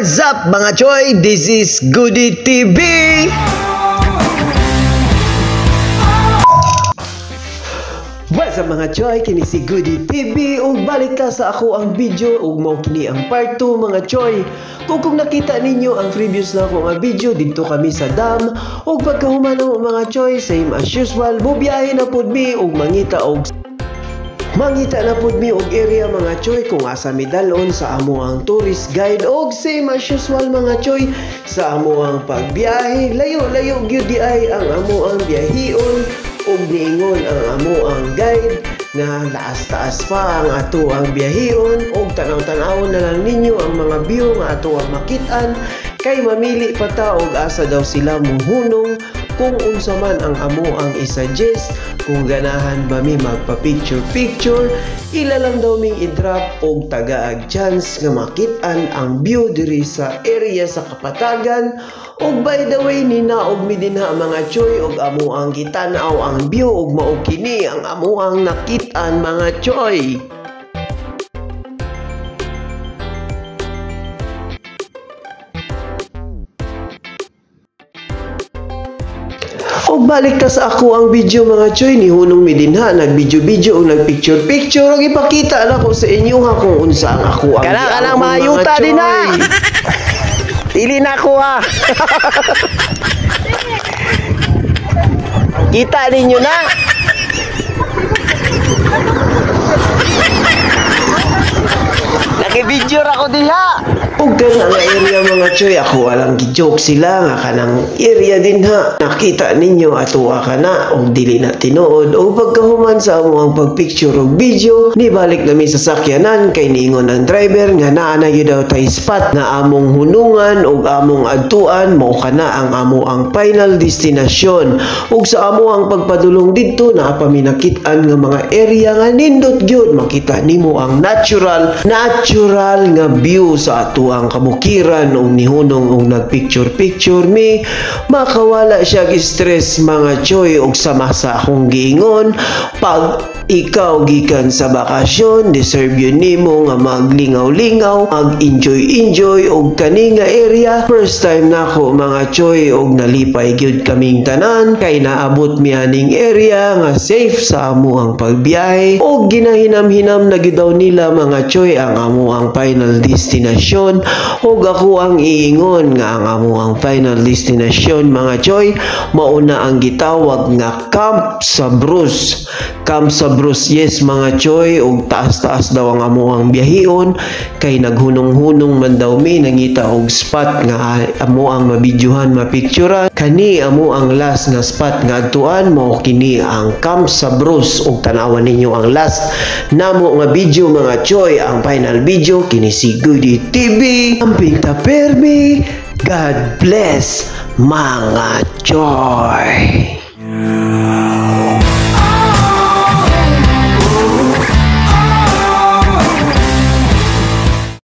What's up mga choy? This is Goody TV. What's up mga choy? Kini si Goody TV ug balik ka sa ako ang video ug mao kini ang part 2 mga choy. Kung nakita ninyo ang previous na ako nga video, dito kami sa dam ug pagkahuman mga choy, same as usual, bubiyahe na pud mi ug mangita na pud mi og area mga choy kung asa mi dalon sa amo ang tourist guide og same as usual mga choy sa amo ang pagbiyahe. Layo-layo gyud di ay ang amo ang biyahion og niingon ang amo ang guide nga taas-taas pa ang ato ang biyahion og tanaw-tanaw na lang ninyo ang mga view nga ato ang makit-an kay mamili pa ta og asa daw sila muhunong kung unsa man ang amo ang i-suggest. Kung ganahan ba mi magpa-picture-picture, ila lang daw ming i-drop og tagaag chance nga makit-an ang view diri sa area sa Kapatagan. Og by the way, ninaog mi dinha mga choy og amo ang gitanaw ang view og mao kini ang amo ang nakit-an mga choy. Og balik ta sa ako ang video mga choy, ni hunong mi dinha nag-video-video og nag-picture-picture og ipakita na ko sa inyo ha kung unsa ang ako ang kanang mayuta din ha. Dili na ko ha. Kita ninyo na. Naki-video ra ko diha. Og ganang area mga choy, ako alang gi-joke sila nga kanang area din ha. Nakita ninyo ato ka na og dili na tinuod og pagkahuman sa amo ang pagpicture og video, nibalik nami sa sakyanan kay niingon ang driver nga naa na gyud daw tay spot na among hunungan og among adtuan mao kana ang amo ang final destination. Og sa amo ang pagpadulong didto naa pa minakit-an nga mga area nga nindot gyud, makita nimo ang natural nga view sa ato ang kabukiran og nihunong og nagpicture mi makawala siya stress mga choy og sama sa akong giingon pag ikaw gikan sa bakasyon deserve yun nimo nga maglingaw-lingaw mag-enjoy og kani nga area. First time nako mga choy og nalipay gyud kaming tanan kay naabot mi aning area nga safe sa amo ang pagbiyahe og ginahinam-hinam na gyud daw nila mga choy ang amo ang final destination. Og ako ang iingon nga ang amo ang final destination mga choy mauna ang gitawag nga Camp Sabros. Yes mga choy, og taas-taas daw ang amo ang biyahion kay naghunong-hunong man daw mi nangita og spot nga amo ang mabidyohan mapicturean. Kani amo ang last nga spot nga adtuan mao kini ang Camp Sabros og tanawan ninyo ang last namo nga video mga choy. Ang final video kini si Goody TV. Amping ta permi. God bless mga choy.